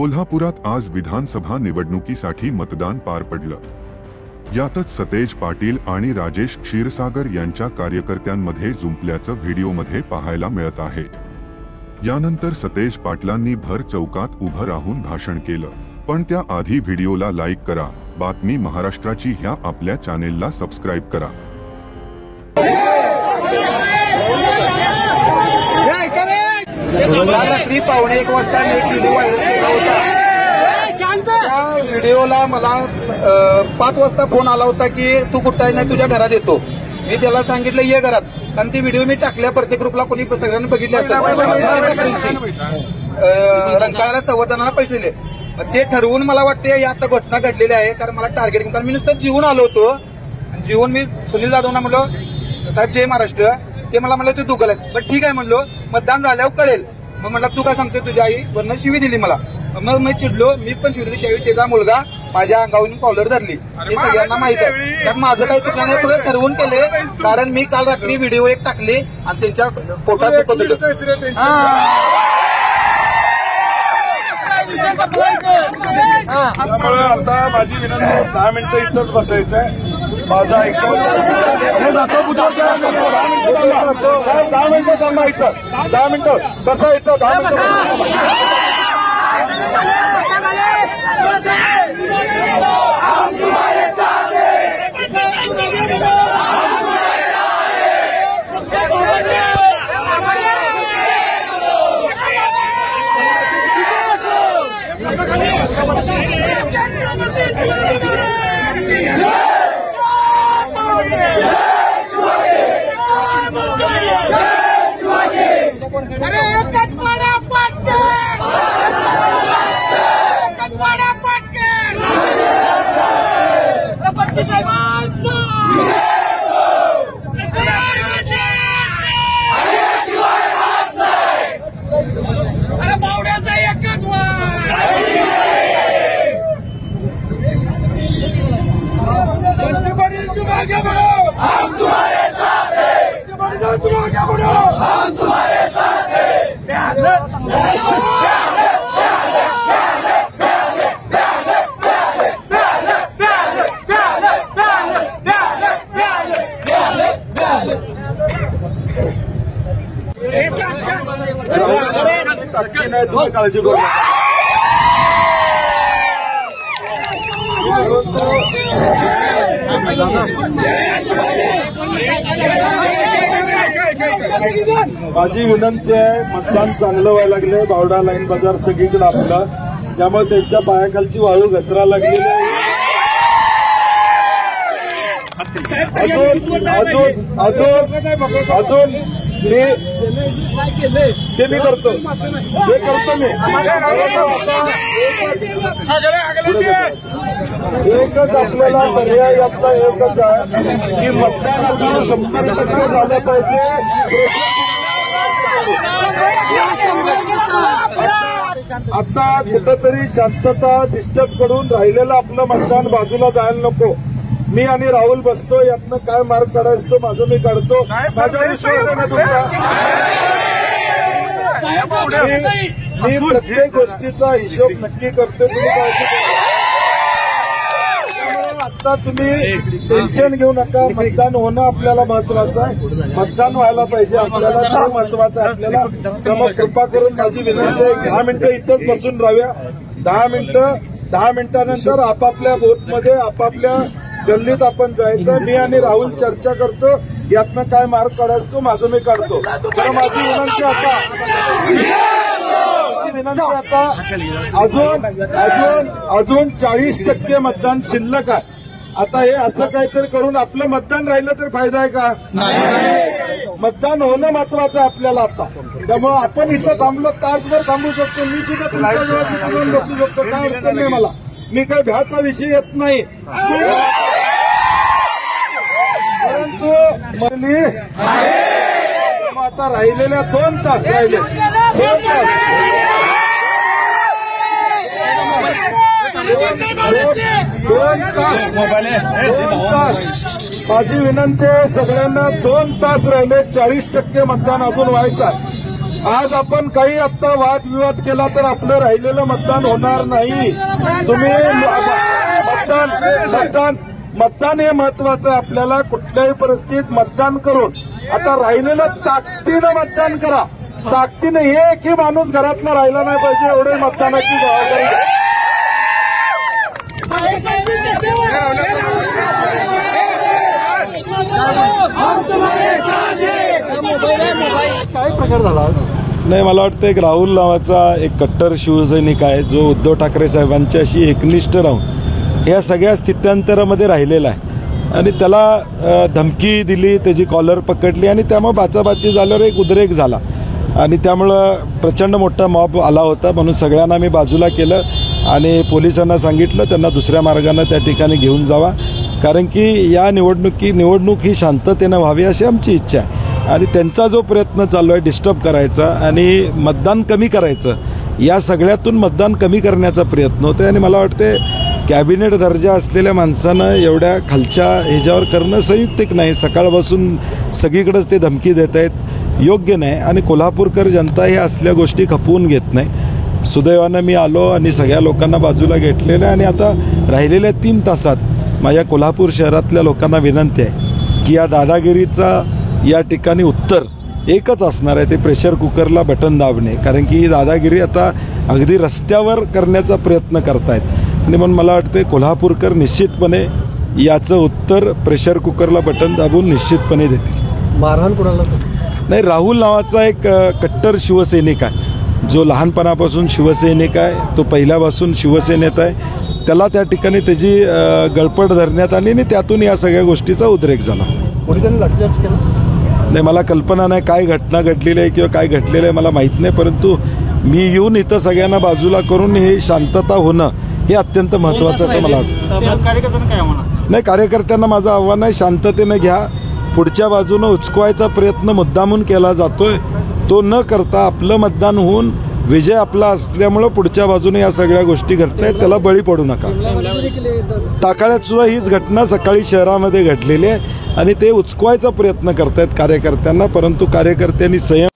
कोल्हापुरात आज विधानसभा निवडणुकीसाठी मतदान पार पडलं। यातच सतेज पाटील आणि राजेश क्षीरसागर यांच्या कार्यकर्त्यांमध्ये जुंपल्याचं व्हिडिओमध्ये पाहायला मिळत आहे। यानंतर सतेज पाटलांनी भर चौकात उभं राहून भाषण केलं। पण त्याआधी व्हिडिओला लाईक करा, बातमी महाराष्ट्राची ह्या आपल्या चॅनेलला सबस्क्राईब करा। रात्री 1:15 वाजता मी एक व्हिडिओ व्हायरल केला होता। त्या व्हिडिओला मला 5 वाजता फोन आला होता की तू कुठं आहे, नाही तुझ्या घरात येतो। मी त्याला सांगितलं ये घरात, कारण ती व्हिडिओ मी टाकल्या प्रत्येक ग्रुपला कोणी सगळ्यांनी बघितली असेल। रंकाळ्याला संवर्धनाला पैसे दिले, ते ठरवून मला वाटते या आता घटना घडलेली आहे। कारण मला टार्गेट, कारण मी नुसतं जीवन आलो होतो, जीवन मी सुनील जाधवना म्हणलो साहेब जय महाराष्ट्र, ते मला म्हणलं तू दुखलास, पण ठीक आहे म्हणलो, मतदान झाल्यावर कळेल। मग म्हटलं तू काय सांगतोय, तुझ्या आई वरनं शिवी दिली मला। मग मी चिडलो, मी पण शिवी दिली। त्यावेळी त्याचा मुलगा माझ्या अंगावरून कॉलर धरली, हे सगळ्यांना माहित आहे। त्यात माझं काही चुकलं नाही, फक्त ठरवून केले, कारण मी काल रात्री व्हिडिओ एक टाकले आणि त्यांच्या पोटात दुखत होतं। त्यामुळे आता माझी विनंती 10 मिनिटं इथंच बसायचं आहे। माझा 10 मिनिटं थांबा, इथं 10 मिनिटं बसा, इथं 10 मिनिटं। आगे बढ़ो, हम तुम्हारे साथ हैं। तुम आगे बढ़ो, हम तुम्हारे साथ हैं। काळजी करू माझी विनंती आहे, मतदान चांगलं व्हायला लागले। बावडा लाईन बाजार सगळीकडे आपला, त्यामुळे त्यांच्या पायाखालची वाळू घसरा लागलेली आहे। अजून ते मी करतो, मी एकच आपल्याला पर्याय आपला एकच आहे की मतदान आपलं 100% झालं पाहिजे। आता कुठंतरी शांतता डिस्टर्ब करून राहिलेलं आपलं मतदान बाजूला जायला नको। मी आणि राहुल बसतो, यातनं काय मार्ग काढायचं तो माझं मी काढतो। माझा विश्वास आहे ना तुमचा, मी प्रत्येक गोष्टीचा हिशोब नक्की करतो। तुम्ही काळजी करा, आता तुम्ही टेन्शन घेऊ नका। मतदान होणं आपल्याला महत्वाचं आहे, मतदान व्हायला पाहिजे आपल्याला, ते महत्वाचं आहे आपल्याला। त्यामुळे कृपा करून माझी विनंती आहे, 10 मिनिटं इथंच बसून राहूया। 10 मिनिटानंतर आपापल्या बूथमध्ये आपापल्या गल्लीत आपण जायचं। मी आणि राहुल चर्चा करतो, यातनं काय मार्ग काढायचं तो माझं मी काढतो। तर माझी विनंती आता अजून 40% मतदान शिल्लक आहे। आता हे असं काहीतरी करून आपलं मतदान राहिलं तर फायदा आहे का? मतदान होणं महत्वाचं आहे आपल्याला आता। त्यामुळे आपण इथं थांबलो, तासभर थांबू शकतो, मी सुद्धा तुमच्या जवळ बसू शकतो, काय अडचण नाही मला। मी काही भ्याचा विषय येत नाही, परंतु आता राहिलेल्या 2 तास राहिले, 2 तास माझी विनंती आहे सगळ्यांना, 2 तास राहिले, 40% मतदान अजून व्हायचं आहे। आज आपण काही आता वादविवाद केला तर आपलं राहिलेलं मतदान होणार नाही. तुम्ही मतदान हे महत्वाचं आहे. आपल्याला कुठल्याही परिस्थितीत मतदान करून आता राहिलेलं ताकदीनं मतदान करा. ताकदीनं एकही माणूस घरातला राहिला नाही पाहिजे एवढे मतदानाची जबाबदारी घ्या. काय प्रकार झाला? नाही, मला वाटतं एक राहुल नावाचा एक कट्टर शिवसैनिक आहे जो उद्धव ठाकरे साहेबांच्याशी एकनिष्ठ राहून या सगळ्या स्थित्यांतरामध्ये राहिलेला आहे आणि त्याला धमकी दिली, त्याची कॉलर पकडली आणि त्यामुळे बाचाबाची झाल्यावर एक उद्रेक झाला आणि त्यामुळं प्रचंड मोठा मॉब आला होता. म्हणून सगळ्यांना मी बाजूला केलं आणि पोलिसांना सांगितलं त्यांना दुसऱ्या मार्गानं त्या ठिकाणी घेऊन जावा, कारण की या निवडणूक ही शांततेनं व्हावी अशी आमची इच्छा आहे. आणि त्यांचा जो प्रयत्न चालू आहे डिस्टर्ब करायचा आणि मतदान कमी करायचं, या सगळ्यातून मतदान कमी करण्याचा प्रयत्न होतो. आणि मला वाटते कॅबिनेट दर्जा असलेल्या माणसानं एवढ्या खालच्या ह्याच्यावर करणं संयुक्तिक नाही. सकाळपासून सगळीकडेच ते धमकी देत आहेत, योग्य नाही. आणि कोल्हापूरकर जनता हे असल्या गोष्टी खपवून घेत नाही. सुदैवानं मी आलो आणि सगळ्या लोकांना बाजूला घेतलेलं आहे. आणि आता राहिलेल्या 3 तासात माझ्या कोल्हापूर शहरातल्या लोकांना विनंती आहे की या दादागिरीचा या ठिकाणी उत्तर एकच असणार आहे, ते प्रेशर कुकरला बटन दाबणे. कारण की ही दादागिरी आता अगदी रस्त्यावर करण्याचा प्रयत्न करतायत आणि म्हणून मला वाटते कोल्हापूरकर निश्चितपणे याचं उत्तर प्रेशर कुकरला बटन दाबून निश्चितपणे देतील. मारहाण कोणाला नाही, राहुल नावाचा एक कट्टर शिवसैनिक आहे जो लहानपणापासून शिवसैनिक आहे, तो पहिल्यापासून शिवसेनेत आहे. त्याला त्या ठिकाणी त्याची गळपट धरण्यात आली आणि त्यातून या सगळ्या गोष्टीचा उद्रेक झाला. पोलिसांनी लाठीचार्ज केला? नाही, मला कल्पना नाही काय घटना घडलेली आहे किंवा काय घडलेलं आहे मला माहीत नाही, परंतु मी येऊन इथं सगळ्यांना बाजूला करून हे शांतता होणं हे अत्यंत महत्त्वाचं असं मला वाटतं. नाही, कार्यकर्त्यांना माझं आव्हान आहे शांततेनं घ्या. पुढच्या बाजूनं उचकवायचा प्रयत्न मुद्दामून केला जातोय, तो न करता आपलं मतदान होऊन विजय आपला असल्यामुळं पुढच्या बाजूने या सगळ्या गोष्टी घडत आहेत, त्याला बळी पडू नका. टाकाळ्यात सुद्धा हीच घटना सकाळी शहरामध्ये घडलेली आहे आणि ते उचकवायचा प्रयत्न करतायत कार्यकर्त्यांना, परंतु कार्यकर्त्यांनी संयम